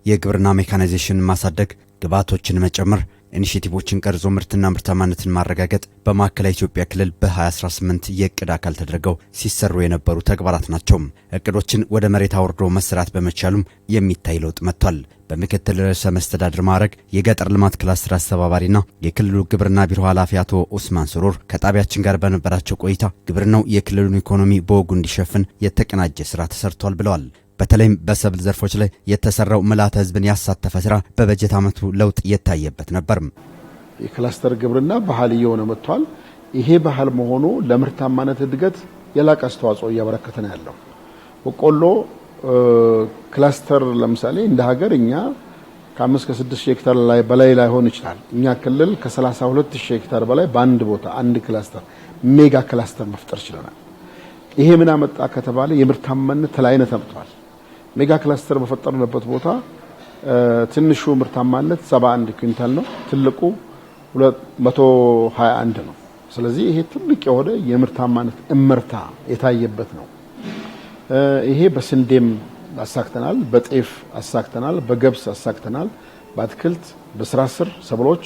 የግብርና ሜካናይዜሽን ማሳደግ፣ ግብዓቶችን መጨመር፣ ኢኒሼቲቮችን ቀርጾ ምርትና ምርታማነትን ማረጋገጥ በማዕከላዊ ኢትዮጵያ ክልል በ2018 የእቅድ አካል ተደርገው ሲሰሩ የነበሩ ተግባራት ናቸው። እቅዶችን ወደ መሬት አውርዶ መስራት በመቻሉም የሚታይ ለውጥ መጥቷል። በምክትል ርዕሰ መስተዳድር ማዕረግ የገጠር ልማት ክላስተር አስተባባሪና የክልሉ ግብርና ቢሮ ኃላፊ አቶ ኡስማን ሱሩር ከጣቢያችን ጋር በነበራቸው ቆይታ ግብርናው የክልሉን ኢኮኖሚ በወጉ እንዲሸፍን የተቀናጀ ስራ ተሰርቷል ብለዋል። በተለይም በሰብል ዘርፎች ላይ የተሰራው ምልዓተ ሕዝብን ያሳተፈ ስራ በበጀት ዓመቱ ለውጥ የታየበት ነበር። የክላስተር ግብርና ባህል እየሆነ መጥቷል። ይሄ ባህል መሆኑ ለምርታማነት እድገት የላቀ አስተዋጽኦ እያበረከተ ነው ያለው። በቆሎ ክላስተር ለምሳሌ እንደ ሀገር እኛ ከ5 እስከ 6 ሄክታር ላይ በላይ ላይሆን ይችላል። እኛ ክልል ከ32 ሄክታር በላይ በአንድ ቦታ አንድ ክላስተር ሜጋ ክላስተር መፍጠር ችለናል። ይሄ ምን አመጣ ከተባለ የምርታማነት ተላይነት አምጥቷል። ሜጋ ክላስተር በፈጠርንበት ቦታ ትንሹ ምርታማነት 71 ኩንታል ነው፣ ትልቁ 221 ነው። ስለዚህ ይሄ ትልቅ የሆነ የምርታማነት እመርታ የታየበት ነው። ይሄ በስንዴም አሳክተናል፣ በጤፍ አሳክተናል፣ በገብስ አሳክተናል፣ በአትክልት በስራ ስር ሰብሎች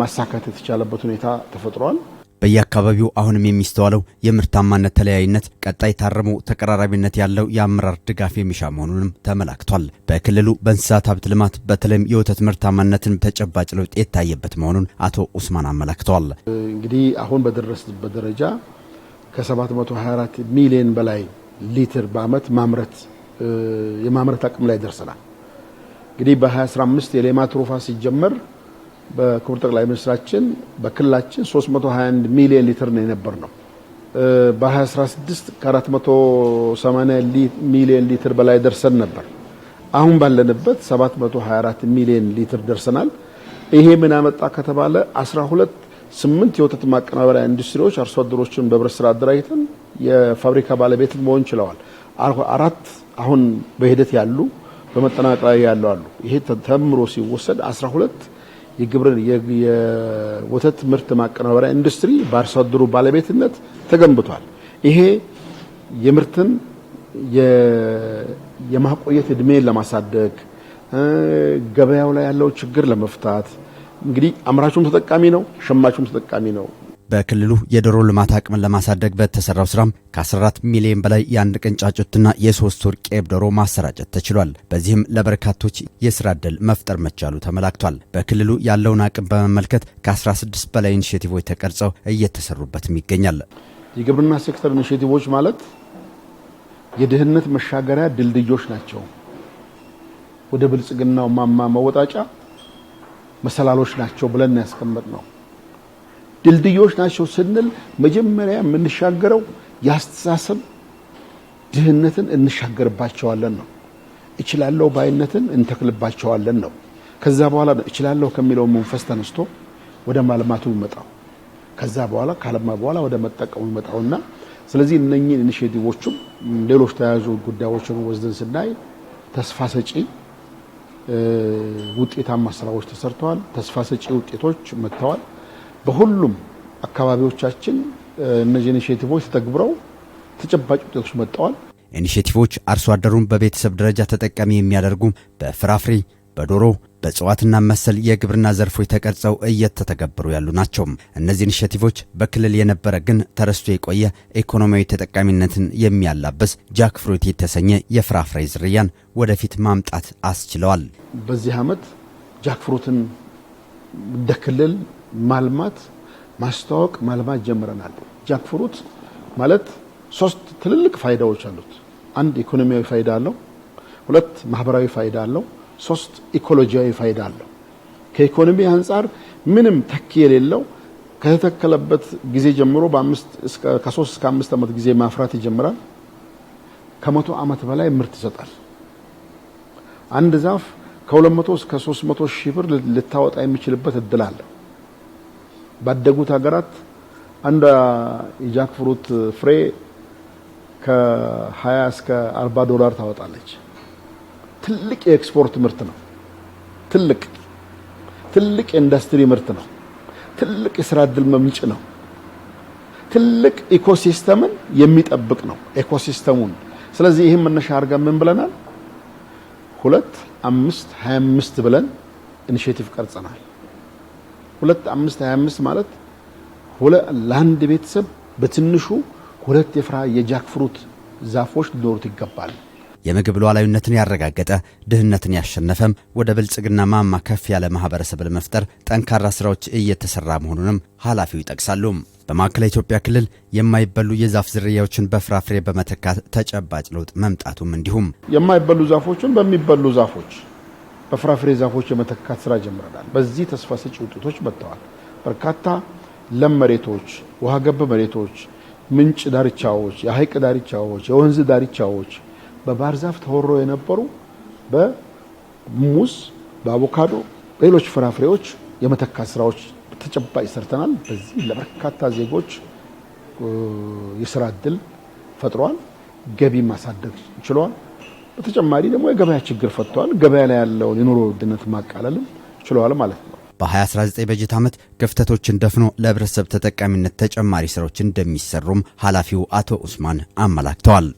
ማሳካት የተቻለበት ሁኔታ ተፈጥሯል። በየአካባቢው አሁንም የሚስተዋለው የምርታማነት ተለያይነት ቀጣይ ታርሞ ተቀራራቢነት ያለው የአመራር ድጋፍ የሚሻ መሆኑንም ተመላክቷል። በክልሉ በእንስሳት ሀብት ልማት በተለይም የወተት ምርታማነትን ተጨባጭ ለውጥ የታየበት መሆኑን አቶ ኡስማን አመላክተዋል። እንግዲህ አሁን በደረስንበት ደረጃ ከ724 ሚሊዮን በላይ ሊትር በአመት የማምረት አቅም ላይ ደርሰናል። እንግዲህ በ2015 የሌማት ትሩፋት ሲጀመር በክቡር ጠቅላይ ሚኒስትራችን በክልላችን 321 ሚሊዮን ሊትር ነው የነበርነው። በ2016 ከ480 ሚሊዮን ሊትር በላይ ደርሰን ነበር። አሁን ባለንበት 724 ሚሊዮን ሊትር ደርሰናል። ይሄ ምን አመጣ ከተባለ 8 የወተት ማቀናበሪያ ኢንዱስትሪዎች አርሶ አደሮችን በህብረት ስራ አደራጅተን የፋብሪካ ባለቤት መሆን ችለዋል። 4 አሁን በሂደት ያሉ በመጠናቀቅ ላይ ያሉ አሉ። ይሄ ተምሮ ሲወሰድ 12 የወተት ምርት ማቀናበሪያ ኢንዱስትሪ በአርሶ አደሩ ባለቤትነት ተገንብቷል። ይሄ የምርትን የማቆየት እድሜን ለማሳደግ ገበያው ላይ ያለው ችግር ለመፍታት እንግዲህ አምራቹም ተጠቃሚ ነው፣ ሸማቹም ተጠቃሚ ነው። በክልሉ የዶሮ ልማት አቅምን ለማሳደግ በተሰራው ስራም ከ14 ሚሊዮን በላይ የአንድ ቀን ጫጩትና የ3 ወር ቄብ ዶሮ ማሰራጨት ተችሏል። በዚህም ለበርካቶች የስራ ዕድል መፍጠር መቻሉ ተመላክቷል። በክልሉ ያለውን አቅም በመመልከት ከ16 በላይ ኢኒሼቲቮች ተቀርጸው እየተሰሩበትም ይገኛል። የግብርና ሴክተር ኢኒሼቲቮች ማለት የድህነት መሻገሪያ ድልድዮች ናቸው። ወደ ብልጽግናው ማማ መወጣጫ መሰላሎች ናቸው ብለን ያስቀመጥነው ድልድዮች ናቸው ስንል መጀመሪያ የምንሻገረው ያስተሳሰብ ድህነትን እንሻገርባቸዋለን ነው። እችላለሁ ባይነትን እንተክልባቸዋለን ነው። ከዛ በኋላ እችላለሁ ከሚለው መንፈስ ተነስቶ ወደ ማልማቱ ይመጣው፣ ከዛ በኋላ ካለማ በኋላ ወደ መጠቀሙ ይመጣውና ስለዚህ እነኚህ ኢኒሼቲቮችም ሌሎች ተያያዙ ጉዳዮችን ወስደን ስናይ ተስፋ ሰጪ ውጤታማ ስራዎች ተሰርተዋል። ተስፋ ሰጪ ውጤቶች መጥተዋል። በሁሉም አካባቢዎቻችን እነዚህ ኢኒሼቲቮች ተተግብረው ተጨባጭ ውጤቶች መጥተዋል። ኢኒሼቲቮች አርሶ አደሩን በቤተሰብ ደረጃ ተጠቃሚ የሚያደርጉ በፍራፍሬ፣ በዶሮ፣ በእጽዋትና መሰል የግብርና ዘርፎች ተቀርጸው እየተተገበሩ ያሉ ናቸው። እነዚህ ኢኒሼቲቮች በክልል የነበረ ግን ተረስቶ የቆየ ኢኮኖሚያዊ ተጠቃሚነትን የሚያላብስ ጃክ ፍሩት የተሰኘ የፍራፍሬ ዝርያን ወደፊት ማምጣት አስችለዋል። በዚህ ዓመት ጃክ ፍሩትን እንደ ክልል ማልማት፣ ማስተዋወቅ፣ ማልማት ጀምረናል። ጃክ ፍሩት ማለት 3 ትልልቅ ፋይዳዎች አሉት። 1 ኢኮኖሚያዊ ፋይዳ አለው፣ 2 ማህበራዊ ፋይዳ አለው፣ 3 ኢኮሎጂያዊ ፋይዳ አለው። ከኢኮኖሚ አንፃር ምንም ተኪ የሌለው ከተተከለበት ጊዜ ጀምሮ ከ3 እስከ 5 ዓመት ጊዜ ማፍራት ይጀምራል። ከ100 ዓመት በላይ ምርት ይሰጣል። አንድ ዛፍ ከ200 እስከ 300 ሺህ ብር ልታወጣ የሚችልበት እድል አለ። ባደጉት ሀገራት አንድ የጃክ ፍሩት ፍሬ ከ20 እስከ 40 ዶላር ታወጣለች። ትልቅ የኤክስፖርት ምርት ነው። ትልቅ ኢንዱስትሪ ምርት ነው። ትልቅ የስራ ዕድል ምንጭ ነው። ትልቅ ኢኮሲስተምን የሚጠብቅ ነው ኢኮሲስተሙን። ስለዚህ ይሄን መነሻ አድርገን ምን ብለናል? 2-5-25 ብለን ኢኒሼቲቭ ቀርጸናል። 2-5-25 ማለት ለአንድ ቤተሰብ በትንሹ 2 የጃክ ፍሩት ዛፎች ሊኖሩት ይገባል። የምግብ ሉዓላዊነትን ያረጋገጠ ድህነትን ያሸነፈም ወደ ብልጽግና ማማ ከፍ ያለ ማህበረሰብ ለመፍጠር ጠንካራ ስራዎች እየተሰራ መሆኑንም ኃላፊው ይጠቅሳሉ። በማዕከላዊ ኢትዮጵያ ክልል የማይበሉ የዛፍ ዝርያዎችን በፍራፍሬ በመተካት ተጨባጭ ለውጥ መምጣቱም እንዲሁም የማይበሉ ዛፎችን በሚበሉ ዛፎች በፍራፍሬ ዛፎች የመተካት ስራ ጀምረናል። በዚህ ተስፋ ሰጪ ውጤቶች መጥተዋል። በርካታ ለም መሬቶች፣ ውሃ ገብ መሬቶች፣ ምንጭ ዳርቻዎች፣ የሐይቅ ዳርቻዎች፣ የወንዝ ዳርቻዎች በባህር ዛፍ ተወሮ የነበሩ በሙዝ፣ በአቮካዶ፣ ሌሎች ፍራፍሬዎች የመተካት ስራዎች ተጨባጭ ሰርተናል። በዚህ ለበርካታ ዜጎች የስራ እድል ፈጥሯል። ገቢ ማሳደግ ችሏል። በተጨማሪ ደግሞ የገበያ ችግር ፈቷል። ገበያ ላይ ያለውን የኑሮ ውድነት ማቃለልም ችሏል ማለት ነው። በ2019 በጀት ዓመት ክፍተቶችን ደፍኖ ለህብረተሰብ ተጠቃሚነት ተጨማሪ ስራዎች እንደሚሰሩም ኃላፊው አቶ ኡስማን አመላክተዋል።